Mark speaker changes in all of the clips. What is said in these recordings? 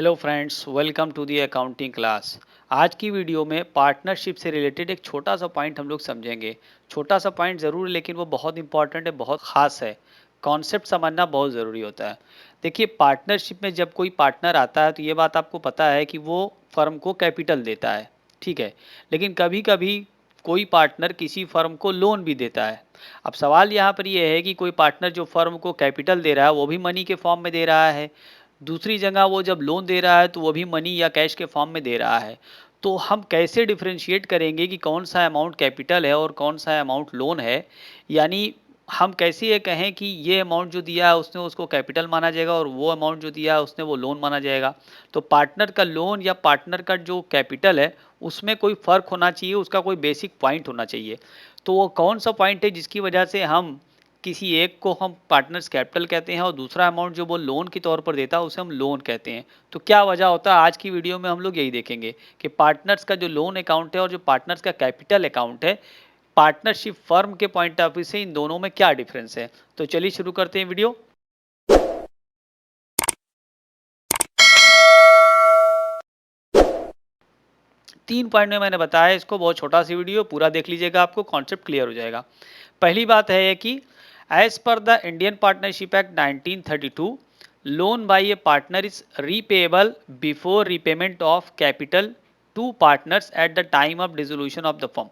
Speaker 1: Hello friends, welcome to the accounting class. आज की video में पार्टनरशिप से रिलेटेड एक छोटा सा पॉइंट हम लोग समझेंगे। छोटा सा पॉइंट ज़रूर है, लेकिन वो बहुत इंपॉर्टेंट है, बहुत ख़ास है। कॉन्सेप्ट समझना बहुत ज़रूरी होता है। देखिए, पार्टनरशिप में जब कोई पार्टनर आता है तो ये बात आपको पता है कि वो फर्म को कैपिटल देता है, ठीक है। लेकिन कभी कभी कोई पार्टनर किसी फर्म को लोन भी देता है। अब सवाल यहाँ पर ये है कि कोई पार्टनर जो फर्म को कैपिटल दे रहा है वो भी मनी के फॉर्म में दे रहा है, दूसरी जगह वो जब लोन दे रहा है तो वो भी मनी या कैश के फॉर्म में दे रहा है। तो हम कैसे डिफरेंशिएट करेंगे कि कौन सा अमाउंट कैपिटल है और कौन सा अमाउंट लोन है? यानी हम कैसे ये कहें कि ये अमाउंट जो दिया है उसने उसको कैपिटल माना जाएगा और वो अमाउंट जो दिया है उसने वो लोन माना जाएगा? तो पार्टनर का लोन या पार्टनर का जो कैपिटल है उसमें कोई फ़र्क होना चाहिए, उसका कोई बेसिक पॉइंट होना चाहिए। तो वो कौन सा पॉइंट है जिसकी वजह से हम किसी एक को हम पार्टनर्स कैपिटल कहते हैं और दूसरा अमाउंट जो वो लोन के तौर पर देता है उसे हम लोन कहते हैं? तो क्या वजह होता है, आज की वीडियो में हम लोग यही देखेंगे कि पार्टनर्स का जो लोन अकाउंट है और जो पार्टनर्स का कैपिटल अकाउंट है, पार्टनरशिप फर्म के पॉइंट ऑफ व्यू से इन दोनों में क्या डिफरेंस है। तो चलिए शुरू करते हैं वीडियो। 3 पॉइंट में मैंने बताया इसको, बहुत छोटा सी वीडियो पूरा देख लीजिएगा, आपको कॉन्सेप्ट क्लियर हो जाएगा। पहली बात है कि as per the Indian Partnership Act 1932, loan by a partner is repayable before repayment of capital to partners at the time of dissolution of the firm.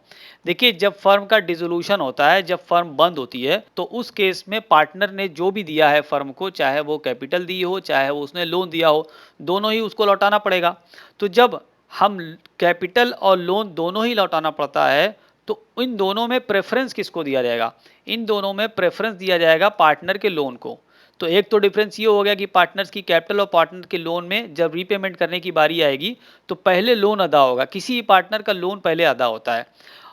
Speaker 1: देखिए, जब फर्म का डिसोल्यूशन होता है, जब फर्म बंद होती है, तो उस केस में पार्टनर ने जो भी दिया है फर्म को, चाहे वो कैपिटल दी हो चाहे वो उसने लोन दिया हो, दोनों ही उसको लौटाना पड़ेगा। तो जब हम कैपिटल और लोन दोनों ही लौटाना पड़ता है तो इन दोनों में प्रेफरेंस किसको दिया जाएगा? इन दोनों में प्रेफरेंस दिया जाएगा पार्टनर के लोन को। तो एक तो डिफरेंस ये हो गया कि पार्टनर्स की कैपिटल और पार्टनर के लोन में जब रीपेमेंट करने की बारी आएगी तो पहले लोन अदा होगा, किसी पार्टनर का लोन पहले अदा होता है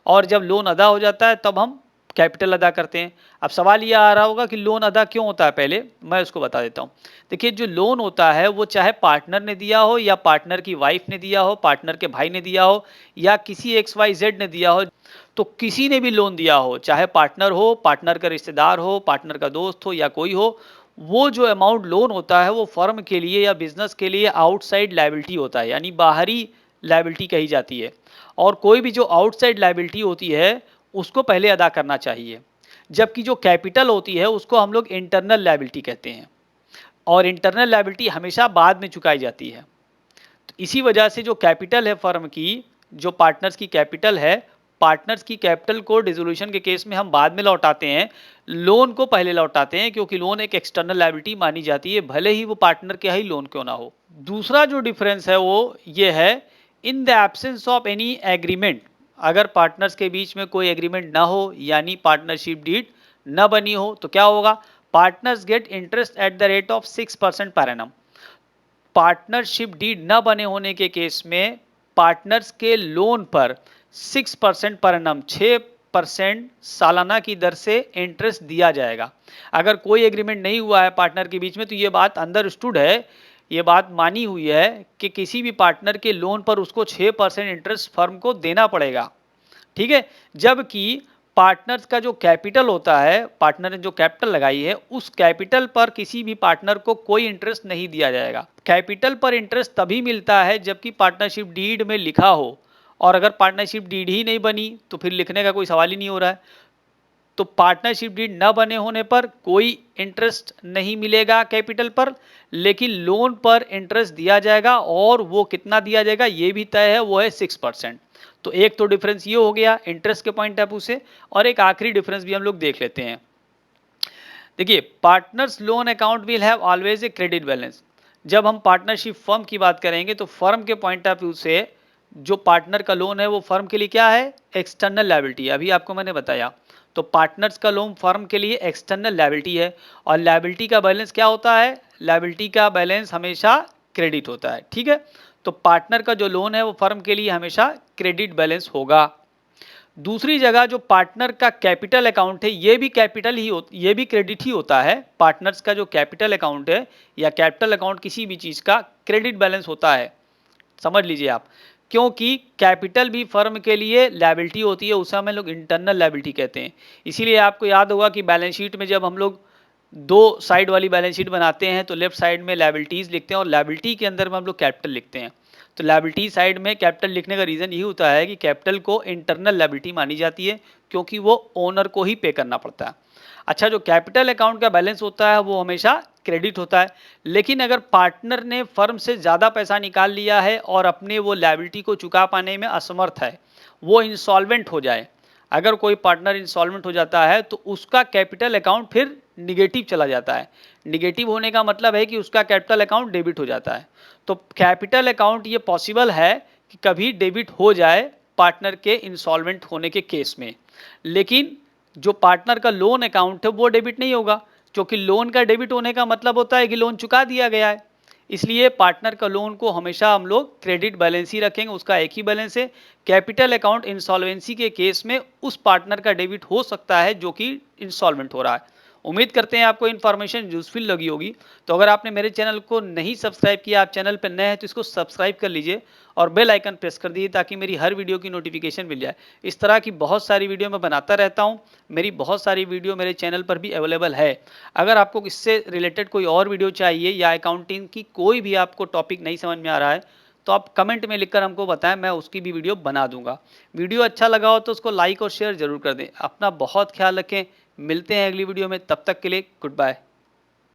Speaker 1: और जब लोन अदा हो जाता है तब हम कैपिटल अदा करते हैं। अब सवाल ये आ रहा होगा कि लोन अदा क्यों होता है, पहले मैं उसको बता देता हूँ। देखिए, जो लोन होता है वो चाहे पार्टनर ने दिया हो या पार्टनर की वाइफ ने दिया हो, पार्टनर के भाई ने दिया हो या किसी XYZ ने दिया हो, तो किसी ने भी लोन दिया हो, चाहे पार्टनर हो, पार्टनर का रिश्तेदार हो, पार्टनर का दोस्त हो या कोई हो, वो जो अमाउंट लोन होता है वो फर्म के लिए या बिजनेस के लिए आउटसाइड लायबिलिटी होता है, यानी बाहरी लायबिलिटी कही जाती है। और कोई भी जो आउटसाइड लायबिलिटी होती है उसको पहले अदा करना चाहिए, जबकि जो कैपिटल होती है उसको हम लोग इंटरनल लायबिलिटी कहते हैं और इंटरनल लायबिलिटी हमेशा बाद में चुकाई जाती है। तो इसी वजह से जो कैपिटल है फर्म की, जो पार्टनर्स की कैपिटल है, पार्टनर्स की कैपिटल को डिसोल्यूशन के केस में हम बाद में लौटाते हैं, लोन को पहले लौटाते हैं, क्योंकि लोन एक एक्सटर्नल लायबिलिटी मानी जाती है, भले ही वो पार्टनर का ही लोन क्यों ना हो। दूसरा जो डिफरेंस है वो ये है, in the absence of any agreement, अगर पार्टनर्स के बीच में कोई एग्रीमेंट ना हो यानी पार्टनरशिप डीड न बनी हो तो क्या होगा? Partners get interest at the rate of 6% per annum. Partnership deed न बने होने के केस में पार्टनर्स के लोन पर 6% पर एनम, 6% सालाना की दर से इंटरेस्ट दिया जाएगा। अगर कोई एग्रीमेंट नहीं हुआ है पार्टनर के बीच में तो ये बात अंडरस्टूड है, ये बात मानी हुई है कि किसी भी पार्टनर के लोन पर उसको 6% इंटरेस्ट फर्म को देना पड़ेगा, ठीक है। जबकि पार्टनर्स का जो कैपिटल होता है, पार्टनर ने जो कैपिटल लगाई है, उस कैपिटल पर किसी भी पार्टनर को कोई इंटरेस्ट नहीं दिया जाएगा। कैपिटल पर इंटरेस्ट तभी मिलता है जबकि पार्टनरशिप डीड में लिखा हो, और अगर पार्टनरशिप डीड ही नहीं बनी तो फिर लिखने का कोई सवाल ही नहीं हो रहा है। तो पार्टनरशिप डीड न बने होने पर कोई इंटरेस्ट नहीं मिलेगा कैपिटल पर, लेकिन लोन पर इंटरेस्ट दिया जाएगा और वो कितना दिया जाएगा ये भी तय है, वो है 6%। तो एक तो डिफरेंस ये हो गया इंटरेस्ट के पॉइंट ऑफ व्यू से, और एक आखिरी डिफरेंस भी हम लोग देख लेते हैं। देखिए, partners loan account will have always a credit balance. जब हम पार्टनरशिप फर्म की बात करेंगे तो फर्म के पॉइंट ऑफ व्यू से जो पार्टनर का लोन है वो फर्म के लिए क्या है? External liability. अभी आपको मैंने बताया, तो पार्टनर्स का लोन फर्म के लिए एक्सटर्नल लायबिलिटी है और लायबिलिटी का बैलेंस क्या होता है? लायबिलिटी का बैलेंस हमेशा क्रेडिट होता है, ठीक है। तो पार्टनर का जो लोन है वो फर्म के लिए हमेशा क्रेडिट बैलेंस होगा। दूसरी जगह जो पार्टनर का कैपिटल अकाउंट है ये भी कैपिटल ही ये भी क्रेडिट ही होता है। पार्टनर्स का जो कैपिटल अकाउंट है या कैपिटल अकाउंट किसी भी चीज़ का क्रेडिट बैलेंस होता है, समझ लीजिए आप। क्योंकि कैपिटल भी फर्म के लिए लायबिलिटी होती है, उसे हम लोग इंटरनल लायबिलिटी कहते हैं। इसीलिए आपको याद होगा कि बैलेंस शीट में जब हम लोग दो साइड वाली बैलेंस शीट बनाते हैं तो लेफ्ट साइड में लायबिलिटीज लिखते हैं और लायबिलिटी के अंदर में हम लोग कैपिटल लिखते हैं। तो लायबिलिटी साइड में कैपिटल लिखने का रीज़न यही होता है कि कैपिटल को इंटरनल लायबिलिटी मानी जाती है, क्योंकि वो ओनर को ही पे करना पड़ता है। अच्छा, जो कैपिटल अकाउंट का बैलेंस होता है वो हमेशा क्रेडिट होता है, लेकिन अगर पार्टनर ने फर्म से ज़्यादा पैसा निकाल लिया है और अपने वो लायबिलिटी को चुका पाने में असमर्थ है, वो इंसॉल्वेंट हो जाए, अगर कोई पार्टनर इंसॉल्वेंट हो जाता है तो उसका कैपिटल अकाउंट फिर निगेटिव चला जाता है। निगेटिव होने का मतलब है कि उसका कैपिटल अकाउंट डेबिट हो जाता है। तो कैपिटल अकाउंट ये पॉसिबल है कि कभी डेबिट हो जाए पार्टनर के इंसॉल्वेंट होने के केस में, लेकिन जो पार्टनर का लोन अकाउंट है वो डेबिट नहीं होगा, क्योंकि लोन का डेबिट होने का मतलब होता है कि लोन चुका दिया गया है। इसलिए पार्टनर का लोन को हमेशा हम लोग क्रेडिट बैलेंस ही रखेंगे, उसका एक ही बैलेंस है। कैपिटल अकाउंट इंसॉल्वेंसी के केस में उस पार्टनर का डेबिट हो सकता है जो कि इंसॉल्वेंट हो रहा है। उम्मीद करते हैं आपको इन्फॉर्मेशन यूजफुल लगी होगी। तो अगर आपने मेरे चैनल को नहीं सब्सक्राइब किया, आप चैनल पर नए हैं तो इसको सब्सक्राइब कर लीजिए और बेल आइकन प्रेस कर दीजिए ताकि मेरी हर वीडियो की नोटिफिकेशन मिल जाए। इस तरह की बहुत सारी वीडियो मैं बनाता रहता हूँ। मेरी बहुत सारी वीडियो मेरे चैनल पर भी अवेलेबल है। अगर आपको इससे रिलेटेड कोई और वीडियो चाहिए या अकाउंटिंग की कोई भी आपको टॉपिक नहीं समझ में आ रहा है तो आप कमेंट में लिखकर हमको बताएं, मैं उसकी भी वीडियो बना दूंगा। वीडियो अच्छा लगा हो तो उसको लाइक और शेयर जरूर कर दें। अपना बहुत ख्याल रखें। मिलते हैं अगली वीडियो में, तब तक के लिए गुड बाय।